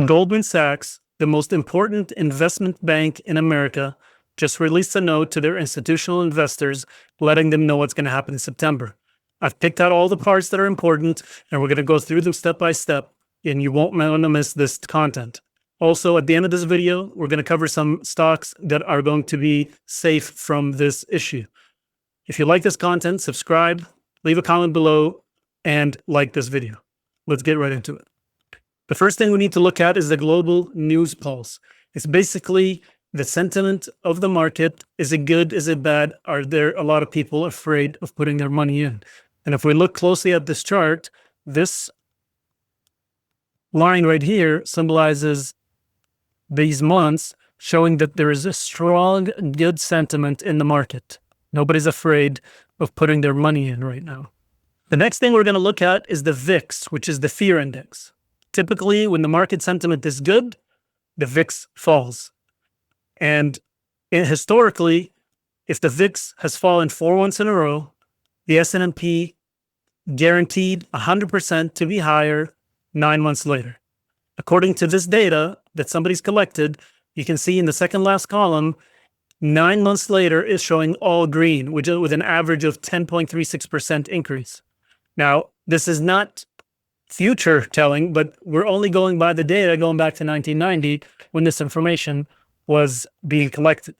Goldman Sachs, the most important investment bank in America, just released a note to their institutional investors letting them know what's going to happen in September. I've picked out all the parts that are important, and we're going to go through them step by step, and you won't want to miss this content. Also, at the end of this video, we're going to cover some stocks that are going to be safe from this issue. If you like this content, subscribe, leave a comment below, and like this video. Let's get right into it. The first thing we need to look at is the global news pulse. It's basically the sentiment of the market. Is it good? Is it bad? Are there a lot of people afraid of putting their money in? And if we look closely at this chart, this line right here symbolizes these months, showing that there is a strong, good sentiment in the market. Nobody's afraid of putting their money in right now. The next thing we're going to look at is the VIX, which is the fear index. Typically, when the market sentiment is good, the VIX falls. And historically, if the VIX has fallen 4 months in a row, the S&P guaranteed 100% to be higher 9 months later. According to this data that somebody's collected, you can see in the second last column, 9 months later is showing all green, which is with an average of 10.36% increase. Now, this is not future telling, but we're only going by the data going back to 1990 when this information was being collected.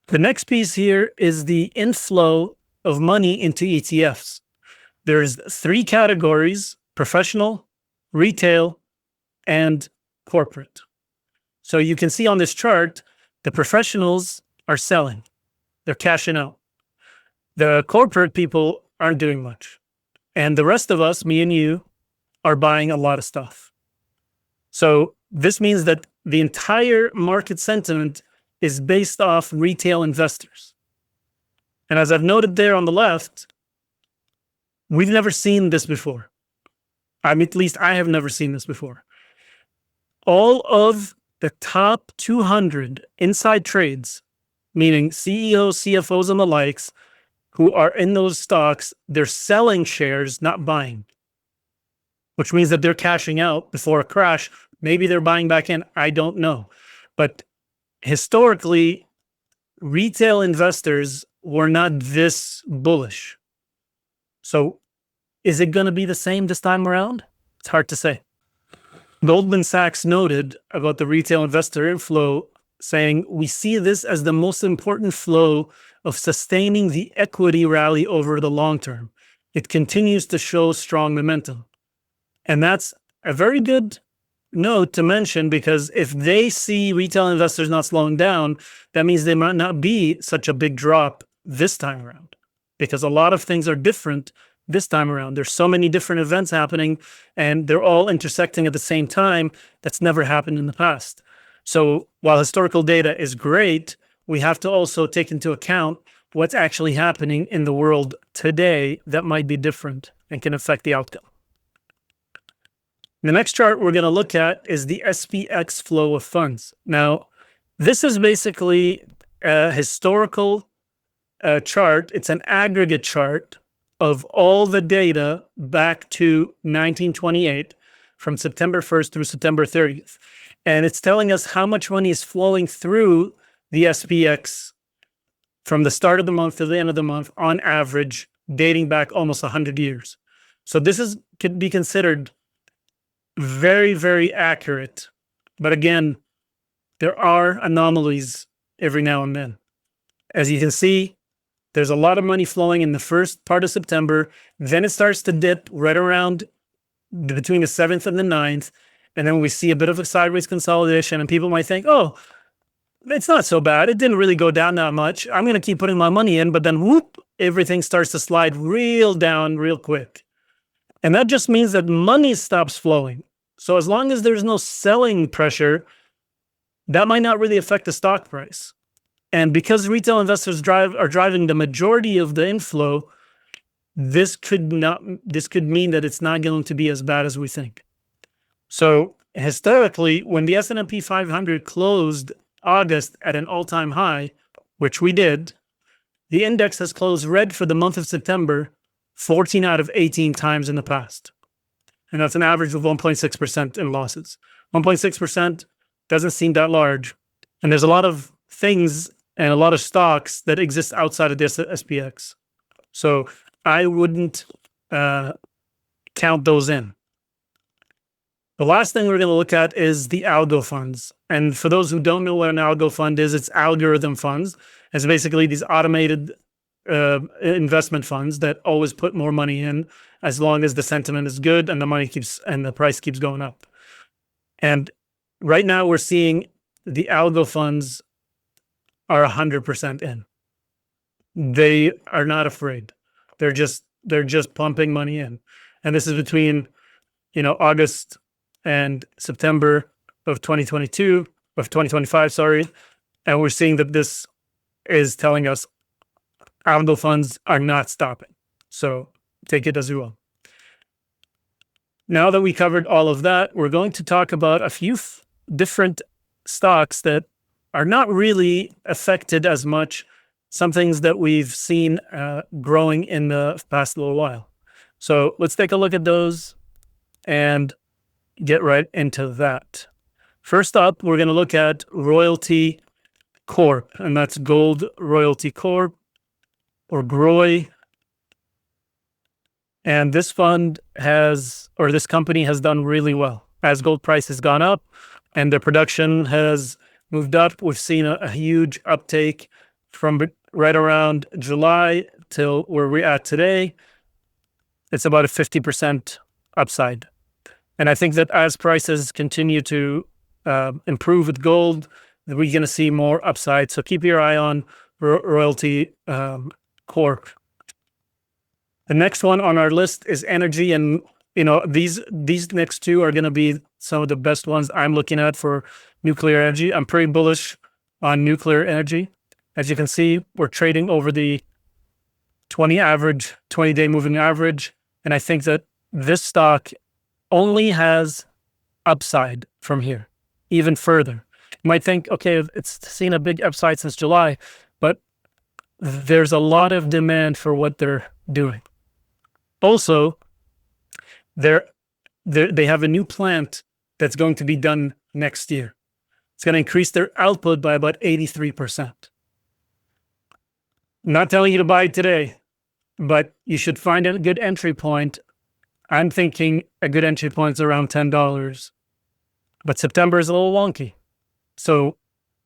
The next piece here is the inflow of money into ETFs. There's 3 categories: professional, retail, and corporate. So you can see on this chart, the professionals are selling. They're cashing out. The corporate people aren't doing much. And the rest of us, me and you, are buying a lot of stuff. So this means that the entire market sentiment is based off retail investors. And as I've noted there on the left, we've never seen this before. I mean, at least I have never seen this before. All of the top 200 inside trades, meaning CEOs, CFOs, and the likes, who are in those stocks, they're selling shares, not buying, which means that they're cashing out before a crash. Maybe they're buying back in. I don't know. But historically, retail investors were not this bullish. So is it going to be the same this time around? It's hard to say. Goldman Sachs noted about the retail investor inflow, saying, "We see this as the most important flow of sustaining the equity rally over the long term. It continues to show strong momentum." And that's a very good note to mention, because if they see retail investors not slowing down, that means there might not be such a big drop this time around, because a lot of things are different this time around. There's so many different events happening, and they're all intersecting at the same time. That's never happened in the past. So while historical data is great, we have to also take into account what's actually happening in the world today that might be different and can affect the outcome. The next chart we're going to look at is the SPX flow of funds. Now, this is basically a historical chart. It's an aggregate chart of all the data back to 1928, from September 1st through September 30th. And it's telling us how much money is flowing through the SPX from the start of the month to the end of the month, on average, dating back almost 100 years. So this could be considered very, very accurate. But again, there are anomalies every now and then. As you can see, there's a lot of money flowing in the first part of September. Then it starts to dip right around between the 7th and the 9th. And then we see a bit of a sideways consolidation, and people might think, oh, it's not so bad. It didn't really go down that much. I'm going to keep putting my money in. But then whoop, everything starts to slide real down real quick. And that just means that money stops flowing. So as long as there's no selling pressure, that might not really affect the stock price. And because retail investors are driving the majority of the inflow, this could mean that it's not going to be as bad as we think. So historically, when the S&P 500 closed August at an all-time high, which we did, the index has closed red for the month of September 14 out of 18 times in the past. and that's an average of 1.6% in losses. 1.6% doesn't seem that large. And there's a lot of things and a lot of stocks that exist outside of this SPX. So I wouldn't count those in. The last thing we're going to look at is the algo funds. And for those who don't know what an algo fund is, it's algorithm funds. It's basically these automated investment funds that always put more money in as long as the sentiment is good and the price keeps going up. And right now we're seeing the algo funds are 100% in. They are not afraid. They're just pumping money in. And this is between, August and September of 2025, sorry. And we're seeing that this is telling us algo funds are not stopping. So take it as you will. Now that we covered all of that, we're going to talk about a few different stocks that are not really affected as much, some things that we've seen growing in the past little while. So let's take a look at those and get right into that. First up, we're going to look at Royalty Corp, and that's Gold Royalty Corp, or GROY. And this this company has done really well. As gold price has gone up and their production has moved up, we've seen a huge uptake from right around July till where we're at today. It's about a 50% upside. And I think that as prices continue to improve with gold, we're going to see more upside. So keep your eye on Royalty Corp. The next one on our list is energy, and these next two are going to be some of the best ones I'm looking at for nuclear energy. I'm pretty bullish on nuclear energy. As you can see, we're trading over the 20-day moving average, and I think that this stock only has upside from here, even further. You might think, okay, it's seen a big upside since July, but there's a lot of demand for what they're doing. Also, they have a new plant that's going to be done next year. It's going to increase their output by about 83%. I'm not telling you to buy it today, but you should find a good entry point. I'm thinking a good entry point is around $10, but September is a little wonky. So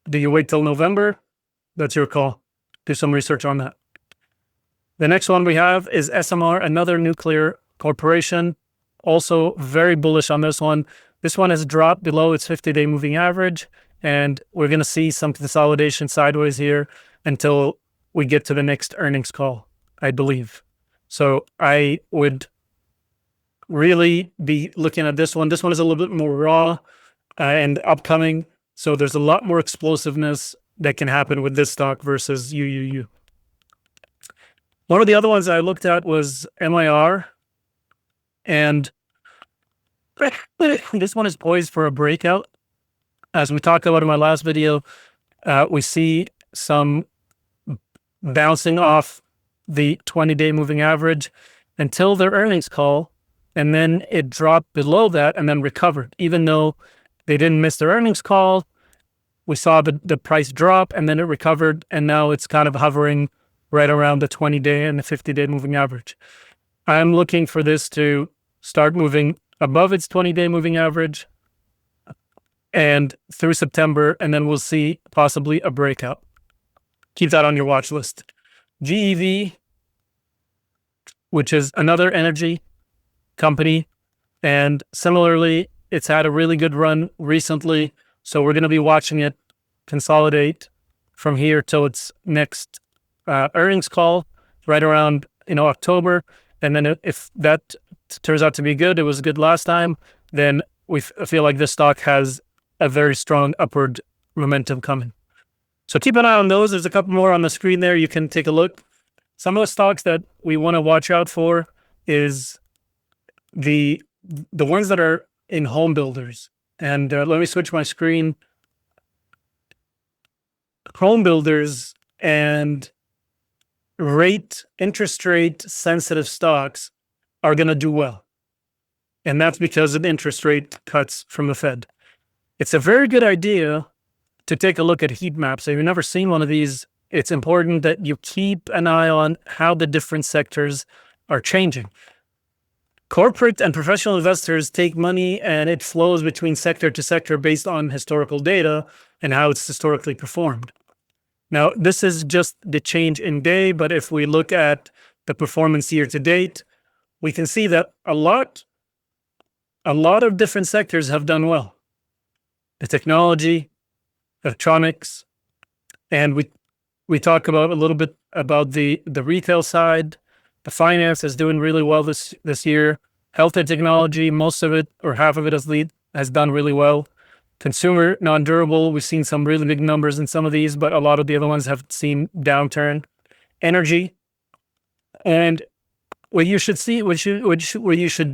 do you wait till November? That's your call. Do some research on that. The next one we have is SMR, another nuclear corporation. Also very bullish on this one. This one has dropped below its 50-day moving average, and we're going to see some consolidation sideways here until we get to the next earnings call, I believe. So I would really be looking at this one. This one is a little bit more raw and upcoming, so there's a lot more explosiveness that can happen with this stock versus UUU. One of the other ones I looked at was MIR, and this one is poised for a breakout. As we talked about in my last video, we see some bouncing off the 20-day moving average until their earnings call, and then it dropped below that and then recovered. Even though they didn't miss their earnings call, we saw the price drop and then it recovered, and now it's kind of hovering right around the 20-day and the 50-day moving average. I'm looking for this to start moving above its 20-day moving average and through September, and then we'll see possibly a breakout. Keep that on your watch list. GEV, which is another energy company, and similarly, it's had a really good run recently, so we're going to be watching it consolidate from here till its next earnings call right around October. And then if that turns out to be good, it was good last time, then I feel like this stock has a very strong upward momentum coming. So keep an eye on those. There's a couple more on the screen there. You can take a look. Some of the stocks that we want to watch out for is the ones that are in home builders. And let me switch my screen. Home builders and interest rate sensitive stocks are going to do well. And that's because of the interest rate cuts from the Fed. It's a very good idea to take a look at heat maps. If you've never seen one of these, it's important that you keep an eye on how the different sectors are changing. Corporate and professional investors take money and it flows between sector to sector based on historical data and how it's historically performed. Now, this is just the change in day, but if we look at the performance year to date, we can see that a lot of different sectors have done well. The technology, electronics, and we talk about a little bit about the retail side. The finance is doing really well this year. Health and technology, most of it or half of it has done really well. Consumer, non-durable, we've seen some really big numbers in some of these, but a lot of the other ones have seen downturn. Energy, and what you should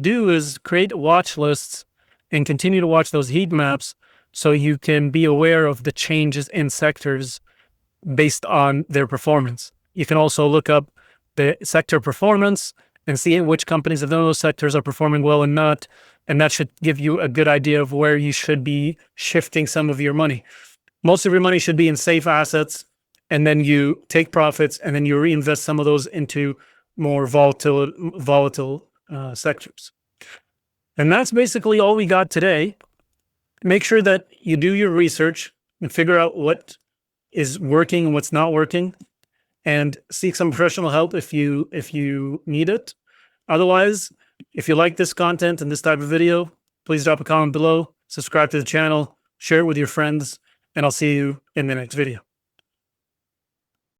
do is create watch lists and continue to watch those heat maps so you can be aware of the changes in sectors based on their performance. You can also look up the sector performance and see which companies of those sectors are performing well and not. And that should give you a good idea of where you should be shifting some of your money. Most of your money should be in safe assets, and then you take profits and then you reinvest some of those into more volatile sectors. And that's basically all we got today. Make sure that you do your research and figure out what is working and what's not working, and seek some professional help if you need it. Otherwise, if you like this content and this type of video, please drop a comment below, subscribe to the channel, share it with your friends, and I'll see you in the next video.